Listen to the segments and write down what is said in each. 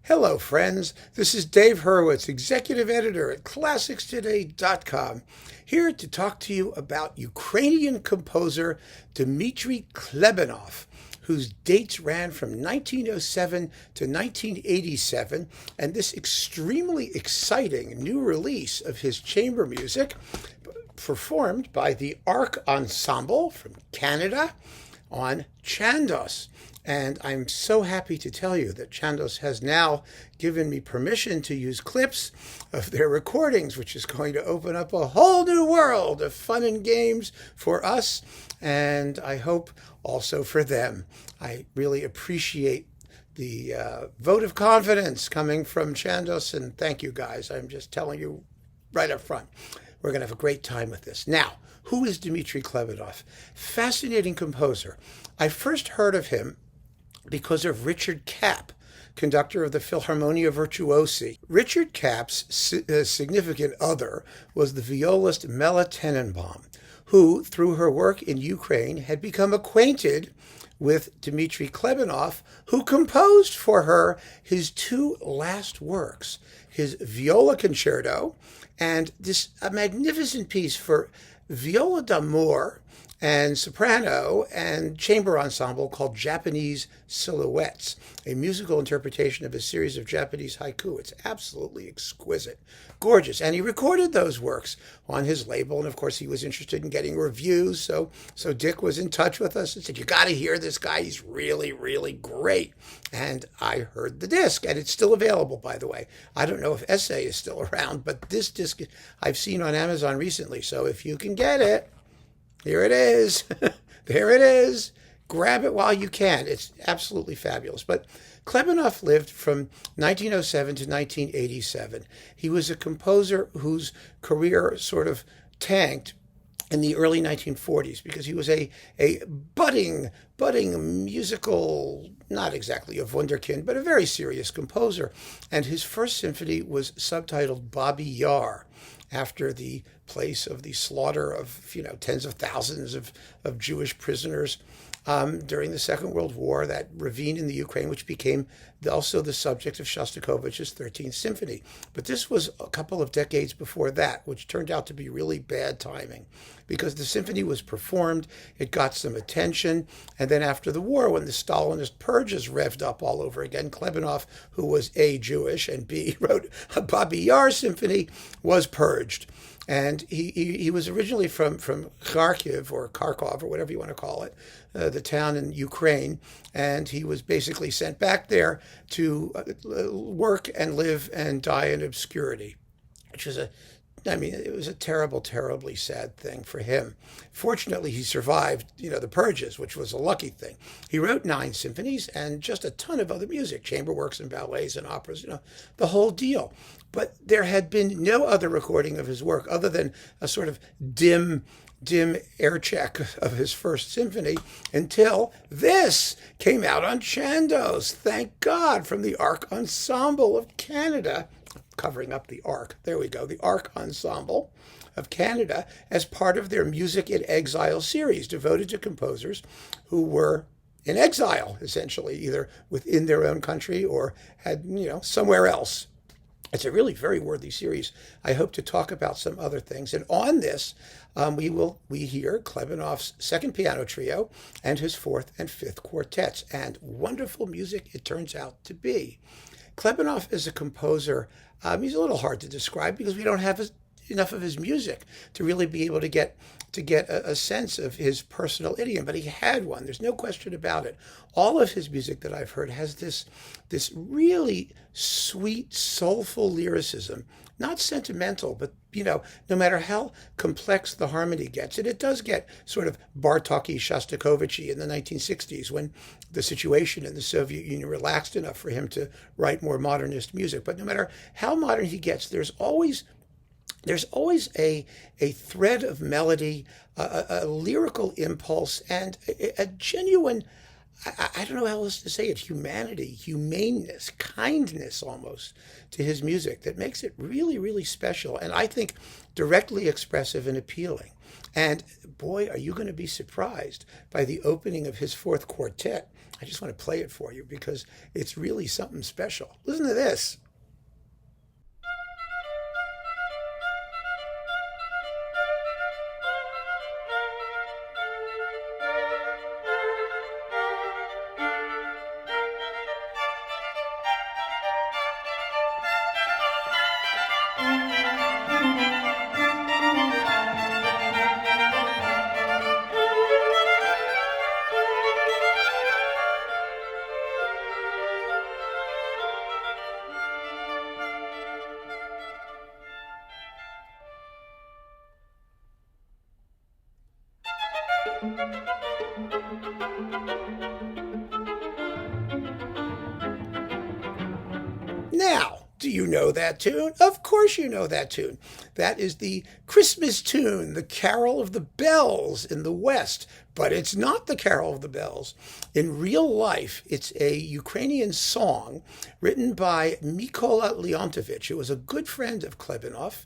Hello, friends. This is Dave Hurwitz, executive editor at ClassicsToday.com, here to talk to you about Ukrainian composer Dmitri Klebanov, whose dates ran from 1907 to 1987, and this extremely exciting new release of his chamber music, performed by the ARC Ensemble from Canada on Chandos. And I'm so happy to tell you that Chandos has now given me permission to use clips of their recordings, which is going to open up a whole new world of fun and games for us, and I hope also for them. I really appreciate the vote of confidence coming from Chandos, and thank you guys. I'm just telling you right up front. We're going to have a great time with this. Now, who is Dmitri Klebanov? Fascinating composer. I first heard of him because of Richard Kapp, conductor of the Philharmonia Virtuosi. Richard Kapp's significant other was the violist Mela Tenenbaum, who, through her work in Ukraine, had become acquainted with Dmitri Klebanov, who composed for her his two last works, his viola concerto and a magnificent piece for viola d'amour and soprano and chamber ensemble called Japanese Silhouettes, a musical interpretation of a series of Japanese haiku. It's absolutely exquisite, gorgeous. And he recorded those works on his label. And of course, he was interested in getting reviews. So Dick was in touch with us and said, "You got to hear this guy. He's really, really great." And I heard the disc, and it's still available, by the way. I don't know if Essay is still around, but this disc I've seen on Amazon recently. So if you can get it, here it is. There it is. Grab it while you can. It's absolutely fabulous. But Klebanov lived from 1907 to 1987. He was a composer whose career sort of tanked in the early 1940s because he was a budding musical, not exactly a wunderkind, but a very serious composer. And his first symphony was subtitled Babi Yar, after the place of the slaughter of tens of thousands of Jewish prisoners during the Second World War, that ravine in the Ukraine, which became also the subject of Shostakovich's 13th Symphony. But this was a couple of decades before that, which turned out to be really bad timing, because the symphony was performed, it got some attention, and then after the war, when the Stalinist purges revved up all over again, Klebanov, who was A, Jewish, and B, wrote a Babi Yar symphony, was purged. And he was originally from Kharkiv or Kharkov or whatever you want to call it, the town in Ukraine. And he was basically sent back there to work and live and die in obscurity, which was it was a terribly sad thing for him. Fortunately, he survived, the purges, which was a lucky thing. He wrote 9 symphonies and just a ton of other music, chamber works and ballets and operas, the whole deal. But there had been no other recording of his work other than a sort of dim air check of his first symphony until this came out on Chandos, thank God, from the ARC Ensemble of Canada, covering up the ARC. There we go, the ARC Ensemble of Canada, as part of their Music in Exile series, devoted to composers who were in exile, essentially, either within their own country or had, somewhere else. It's a really very worthy series. I hope to talk about some other things. And on this, we hear Klebanov's second piano trio and his fourth and fifth quartets. And wonderful music it turns out to be. Klebanov is a composer. He's a little hard to describe because we don't have enough of his music to really be able to get a sense of his personal idiom, but he had one. There's no question about it. All of his music that I've heard has this really sweet, soulful lyricism, not sentimental, but no matter how complex the harmony gets, and it does get sort of Bartok-y, Shostakovich-y in the 1960s when the situation in the Soviet Union relaxed enough for him to write more modernist music. But no matter how modern he gets, there's always a thread of melody, a lyrical impulse, and a genuine, I don't know how else to say it, humanity, humaneness, kindness almost to his music that makes it really, really special. And I think directly expressive and appealing. And boy, are you going to be surprised by the opening of his fourth quartet, I just want to play it for you because it's really something special. Listen to this. Now, do you know that tune? Of course you know that tune. That is the Christmas tune, the Carol of the Bells in the West. But it's not the Carol of the Bells. In real life, it's a Ukrainian song written by Mykola Leontovich, who was a good friend of Klebanov.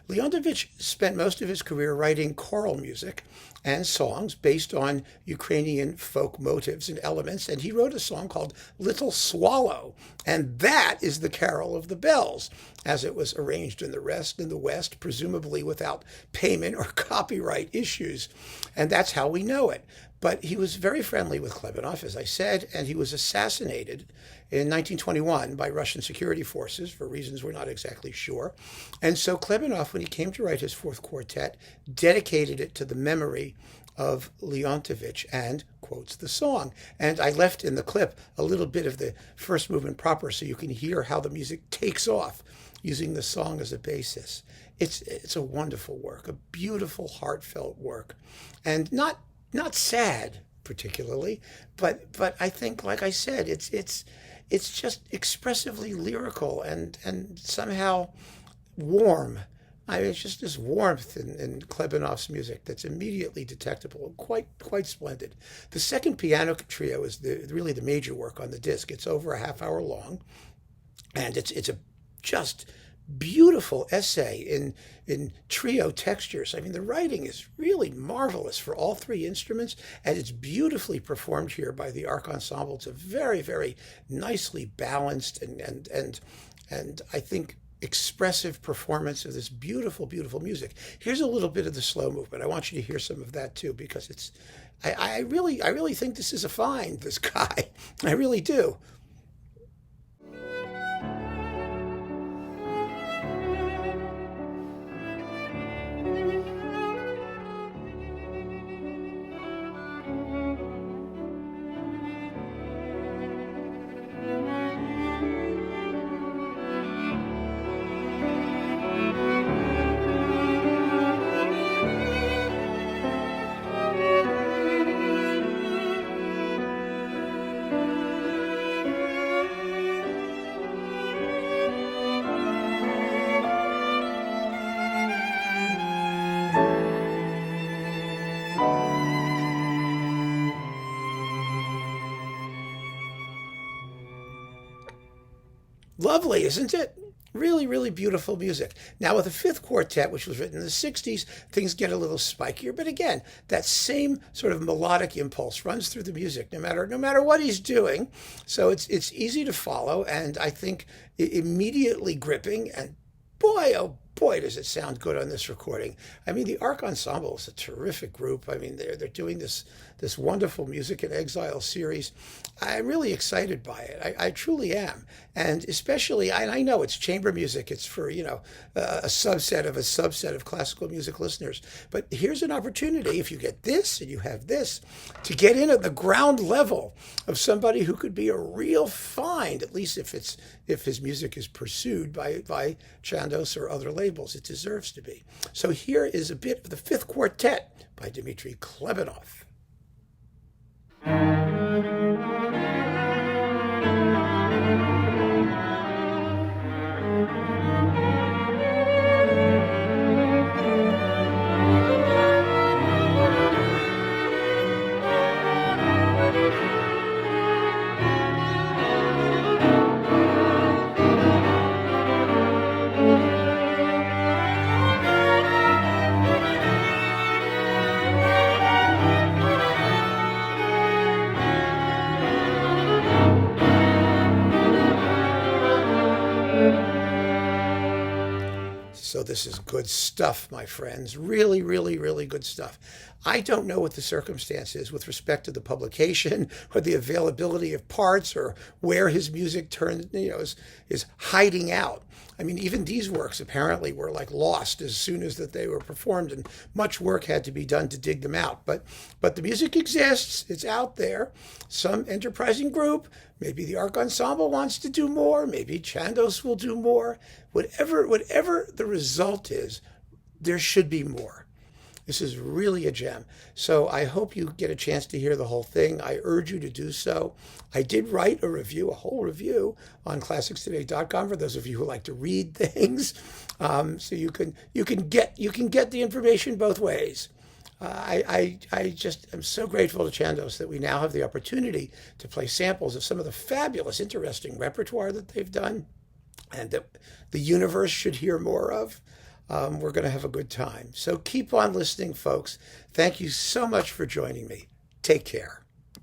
Leontovich spent most of his career writing choral music and songs based on Ukrainian folk motives and elements, and he wrote a song called Little Swallow, and that is the Carol of the Bells, as it was arranged in the West, presumably without payment or copyright issues, and that's how we know it. But he was very friendly with Klebanov, as I said, and he was assassinated in 1921 by Russian security forces for reasons we're not exactly sure. And so Klebanov, when he came to write his Fourth Quartet, dedicated it to the memory of Leontovich and quotes the song. And I left in the clip a little bit of the first movement proper so you can hear how the music takes off using the song as a basis. It's a wonderful work, a beautiful, heartfelt work, and not sad particularly, but I think, like I said, it's just expressively lyrical and somehow warm. I mean, it's just this warmth in Klebanov's music that's immediately detectable, quite splendid. The second piano trio is really the major work on the disc. It's over a half hour long, and it's a just beautiful essay in trio textures. I mean, the writing is really marvelous for all three instruments, and it's beautifully performed here by the ARC Ensemble. It's a very, very nicely balanced and I think expressive performance of this beautiful, beautiful music. Here's a little bit of the slow movement. I want you to hear some of that too, because it's I really think this is a find, this guy. I really do. Lovely, isn't it? Really, really beautiful music. Now, with the Fifth Quartet, which was written in the 60s, things get a little spikier. But again, that same sort of melodic impulse runs through the music, no matter what he's doing. So it's easy to follow, and I think immediately gripping. And boy, oh boy, does it sound good on this recording. I mean, the ARC Ensemble is a terrific group. I mean, they're doing this wonderful Music in Exile series. I'm really excited by it. I truly am. And especially, I know it's chamber music. It's for, a subset of classical music listeners. But here's an opportunity, if you get this and you have this, to get in at the ground level of somebody who could be a real find, at least if his music is pursued by Chandos or other labels. It deserves to be. So here is a bit of the Fifth Quartet by Dmitri Klebanov. So this is good stuff, my friends. Really, really, really good stuff. I don't know what the circumstance is with respect to the publication or the availability of parts or where his music is hiding out. I mean, even these works apparently were like lost as soon as that they were performed, and much work had to be done to dig them out. But the music exists. It's out there. Some enterprising group, maybe the ARC Ensemble wants to do more. Maybe Chandos will do more. Whatever the result is, there should be more. This is really a gem. So I hope you get a chance to hear the whole thing. I urge you to do so. I did write a review, a whole review on classicstoday.com for those of you who like to read things. So you can get the information both ways. I just am so grateful to Chandos that we now have the opportunity to play samples of some of the fabulous, interesting repertoire that they've done and that the universe should hear more of. We're going to have a good time. So keep on listening, folks. Thank you so much for joining me. Take care.